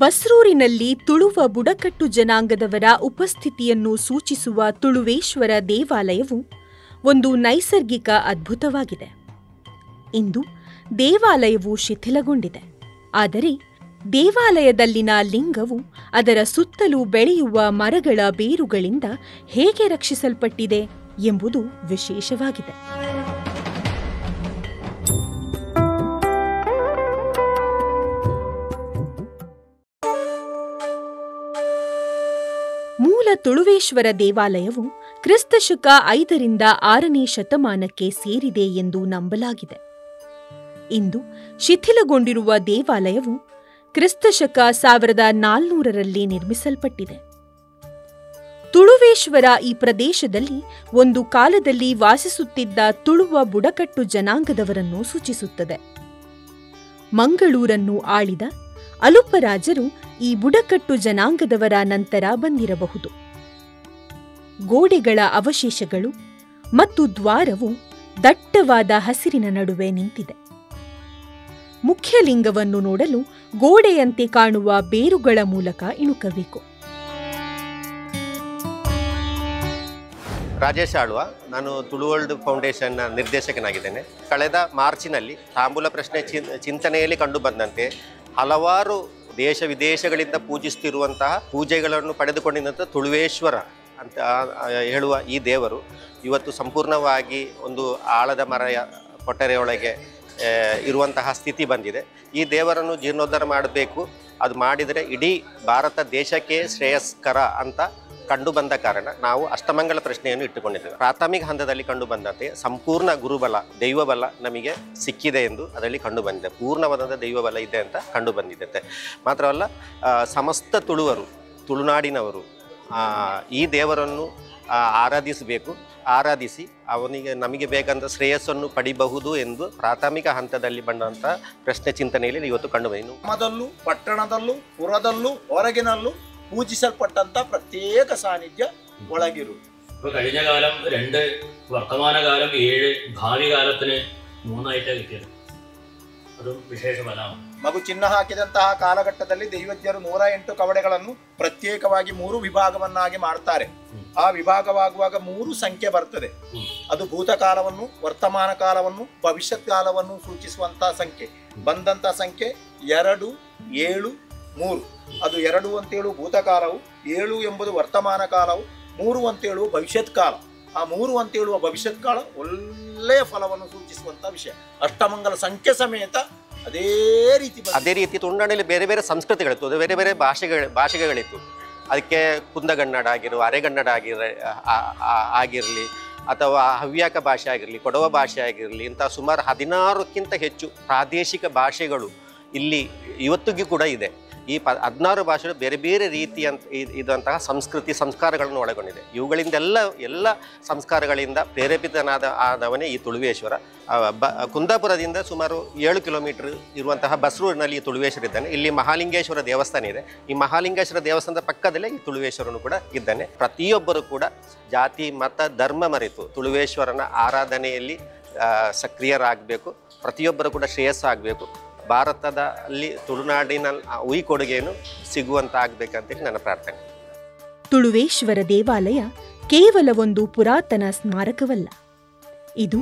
ಬಸ್ರೂರಿನಲ್ಲಿ ತುಳುವ ಬುಡಕಟ್ಟು ಜನಾಂಗದವರ ಉಪಸ್ಥಿತಿಯನ್ನು ಸೂಚಿಸುವ ತುಳುವೇಶ್ವರ ದೇವಾಲಯವು ಒಂದು ನೈಸರ್ಗಿಕ ಅದ್ಭುತವಾಗಿದೆ. ಇಂದು ದೇವಾಲಯವು ಶಿಥಿಲಗೊಂಡಿದೆ. ಆದರೆ ದೇವಾಲಯದಲ್ಲಿನ ಲಿಂಗವು ಅದರ ಸುತ್ತಲೂ ಬೆಳೆಯುವ ಮರಗಳ ಬೇರುಗಳಿಂದ ಹೇಗೆ ರಕ್ಷಿಸಲ್ಪಟ್ಟಿದೆ ಎಂಬುದು ವಿಶೇಷವಾಗಿದೆ. ಮೂಲ ತುಳುವೇಶ್ವರ ದೇವಾಲಯವು ಕ್ರಿಸ್ತಶಕ 5ರಿಂದ 6ನೇ ಶತಮಾನಕ್ಕೆ ಸೇರಿದೆ ಎಂದು ನಂಬಲಾಗಿದೆ. ಇಂದು ಶಿಥಿಲಗೊಂಡಿರುವ ದೇವಾಲಯವು ಕ್ರಿಸ್ತಶಕ 1400ರಲ್ಲಿ ನಿರ್ಮಿಸಲ್ಪಟ್ಟಿದೆ. ತುಳುವೇಶ್ವರ ಈ ಪ್ರದೇಶದಲ್ಲಿ ಒಂದು ಕಾಲದಲ್ಲಿ ವಾಸಿಸುತ್ತಿದ್ದ ತುಳುವ ಬುಡಕಟ್ಟು ಜನಾಂಗದವರನ್ನು ಸೂಚಿಸುತ್ತದೆ. ಮಂಗಳೂರನ್ನು ಆಳಿದ ಅಲುಪರಾಜರು ಈ ಬುಡಕಟ್ಟು ಜನಾಂಗದವರ ನಂತರ ಬಂದಿರಬಹುದು. ಗೋಡೆಗಳ ಅವಶೇಷಗಳು ಮತ್ತು ದ್ವಾರವು ದಟ್ಟವಾದ ಹಸಿರಿನ ನಡುವೆ ನಿಂತಿದೆ. ಮುಖ್ಯಲಿಂಗವನ್ನು ನೋಡಲು ಗೋಡೆಯಂತೆ ಕಾಣುವ ಬೇರುಗಳ ಮೂಲಕ ಇಣುಕಬೇಕು. ರಾಜೇಶ್ ಆಳ್ವ, ನಾನು ತುಳು ವರ್ಲ್ಡ್ ಫೌಂಡೇಶನ್ನ ನಿರ್ದೇಶಕನಾಗಿದ್ದೇನೆ. ಕಳೆದ ಮಾರ್ಚಿನಲ್ಲಿ ತಾಂಬೂಲ ಪ್ರಶ್ನೆ ಚಿಂತನೆಯಲ್ಲಿ ಕಂಡುಬಂದಂತೆ ಹಲವಾರು ದೇಶ ವಿದೇಶಗಳಿಂದ ಪೂಜಿಸುತ್ತಿರುವಂತಹ ಪೂಜೆಗಳನ್ನು ಪಡೆದುಕೊಂಡಿದ್ದಂಥ ತುಳುವೇಶ್ವರ ಅಂತ ಹೇಳುವ ಈ ದೇವರು ಇವತ್ತು ಸಂಪೂರ್ಣವಾಗಿ ಒಂದು ಆಳದ ಮರೆಯ ಕೊಠರೆಯೊಳಗೆ ಇರುವಂತಹ ಸ್ಥಿತಿ ಬಂದಿದೆ. ಈ ದೇವರನ್ನು ಜೀರ್ಣೋದ್ಧಾರ ಮಾಡಬೇಕು. ಅದು ಮಾಡಿದರೆ ಇಡೀ ಭಾರತ ದೇಶಕ್ಕೆ ಶ್ರೇಯಸ್ಕರ ಅಂತ ಕಂಡು ಬಂದ ಕಾರಣ ನಾವು ಅಷ್ಟಮಂಗಲ ಪ್ರಶ್ನೆಯನ್ನು ಇಟ್ಟುಕೊಂಡಿದ್ದೇವೆ. ಪ್ರಾಥಮಿಕ ಹಂತದಲ್ಲಿ ಕಂಡು ಬಂದಂತೆ ಸಂಪೂರ್ಣ ಗುರುಬಲ ದೈವಬಲ ನಮಗೆ ಸಿಕ್ಕಿದೆ ಎಂದು ಅದರಲ್ಲಿ ಕಂಡು ಬಂದಿದೆ. ಪೂರ್ಣವಾದ ದೈವಬಲ ಇದೆ ಅಂತ ಕಂಡು ಬಂದಿದೆ. ಮಾತ್ರವಲ್ಲ, ಸಮಸ್ತ ತುಳುವರು, ತುಳುನಾಡಿನವರು ಈ ದೇವರನ್ನು ಆರಾಧಿಸಬೇಕು. ಆರಾಧಿಸಿ ನಮಗೆ ಬೇಕಂತ ಶ್ರೇಯಸ್ಸನ್ನು ಪಡಿಬಹುದು ಎಂದು ಪ್ರಾಥಮಿಕ ಹಂತದಲ್ಲಿ ಬಂದಂಥ ಪ್ರಶ್ನೆ ಚಿಂತನೆಯಲ್ಲಿ ಇವತ್ತು ಕಂಡು ಬಂದಿದೆ. ಗ್ರಾಮದಲ್ಲೂ ಪಟ್ಟಣದಲ್ಲೂ ಪುರದಲ್ಲೂ ಹೊರಗಿನಲ್ಲೂ പൂജിസൽപ്പെട്ട പ്രത്യേക സാന്നിധ്യ ഒളകിരു. കഴിഞ്ഞ കാലം 2, വർത്തമാനകാലം 7, ഭാവി കാലത്തിന് 3 കിട്ടിയത്. അതും ವಿಶೇಷ ಫಲമാണ്. ಮಗು ಚಿಹ್ನ ಹಾಕಿದಂತಹ ಕಾಲಘಟ್ಟದಲ್ಲಿ ದೈವಜ್ಞರು 108 ಕವಡೆಗಳನ್ನು ಪ್ರತ್ಯೇಕವಾಗಿ 3 ವಿಭಾಗವನ್ನಾಗಿ ಮಾಡ್ತಾರೆ. ಆ ವಿಭಾಗವಾಗುವಾಗ 3 ಸಂಖ್ಯೆ ಬರ್ತದೆ. ಅದು ಭೂತಕಾಲವನ್ನು, ವರ್ತಮಾನ ಕಾಲವನ್ನು, ಭವಿಷ್ಯತ್ ಕಾಲವನ್ನು ಸೂಚಿಸುವಂತಹ ಸಂಖ್ಯೆ. ಬಂದಂತಹ ಸಂಖ್ಯೆ 2, 7, 3. ಅದು 2 ಅಂತೇಳು ಭೂತಕಾಲವು, 7 ಎಂಬುದು ವರ್ತಮಾನ ಕಾಲವು, 3 ಅಂತೇಳು ಭವಿಷ್ಯತ್ ಕಾಲ. ಆ 3 ಅಂತೇಳುವ ಭವಿಷ್ಯತ್ ಕಾಲ ಒಳ್ಳೆಯ ಫಲವನ್ನು ಸೂಚಿಸುವಂತಹ ವಿಷಯ. ಅಷ್ಟಮಂಗಲ ಸಂಖ್ಯೆ ಸಮೇತ ಅದೇ ರೀತಿ ತುಳುನಾಡಿನಲ್ಲಿ ಬೇರೆ ಬೇರೆ ಸಂಸ್ಕೃತಿಗಳಿತ್ತು, ಬೇರೆ ಬೇರೆ ಭಾಷೆಗಳಿತ್ತು. ಅದಕ್ಕೆ ಕುಂದಗನ್ನಡ ಅರೆಗನ್ನಡ ಆಗಿರಲಿ ಅಥವಾ ಹವ್ಯಕ ಭಾಷೆ ಆಗಿರಲಿ, ಕೊಡವ ಭಾಷೆ ಆಗಿರಲಿ, ಇಂಥ ಸುಮಾರು 16ಕ್ಕಿಂತ ಹೆಚ್ಚು ಪ್ರಾದೇಶಿಕ ಭಾಷೆಗಳು ಇಲ್ಲಿ ಇವತ್ತಿಗೂ ಕೂಡ ಇದೆ. ಈ 16 ಭಾಷೆಗಳು ಬೇರೆ ಬೇರೆ ಇದಂತಹ ಸಂಸ್ಕೃತಿ ಸಂಸ್ಕಾರಗಳನ್ನು ಒಳಗೊಂಡಿದೆ. ಎಲ್ಲ ಸಂಸ್ಕಾರಗಳಿಂದ ಆದವನೇ ಈ ತುಳುವೇಶ್ವರ. ಕುಂದಾಪುರದಿಂದ ಸುಮಾರು 7 ಕಿಲೋಮೀಟರ್ ಇರುವಂತಹ ಬಸ್ರೂರಿನಲ್ಲಿ ಈ ತುಳುವೇಶ್ವರ ಇದ್ದಾನೆ. ಇಲ್ಲಿ ಮಹಾಲಿಂಗೇಶ್ವರ ದೇವಸ್ಥಾನ ಇದೆ. ಈ ಮಹಾಲಿಂಗೇಶ್ವರ ದೇವಸ್ಥಾನದ ಪಕ್ಕದಲ್ಲೇ ಈ ತುಳುವೇಶ್ವರನು ಕೂಡ ಇದ್ದಾನೆ. ಪ್ರತಿಯೊಬ್ಬರು ಕೂಡ ಜಾತಿ ಮತ ಧರ್ಮ ಮರೆತು ತುಳುವೇಶ್ವರನ ಆರಾಧನೆಯಲ್ಲಿ ಸಕ್ರಿಯರಾಗಬೇಕು. ಪ್ರತಿಯೊಬ್ಬರು ಕೂಡ ಶ್ರೇಯಸ್ಸಾಗಬೇಕು. ಭಾರತದಲ್ಲಿ ತುಳುನಾಡಿನ ಈ ಕೊಡುಗೆಯನ್ನು ಸಿಗುವಂತಾಗಬೇಕಂತೇಳಿ ನನ್ನ ಪ್ರಾರ್ಥನೆ. ತುಳುವೇಶ್ವರ ದೇವಾಲಯ ಕೇವಲ ಒಂದು ಪುರಾತನ ಸ್ಮಾರಕವಲ್ಲ. ಇದು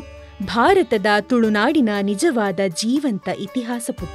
ಭಾರತದ ತುಳುನಾಡಿನ ನಿಜವಾದ ಜೀವಂತ ಇತಿಹಾಸ ಪುಟ.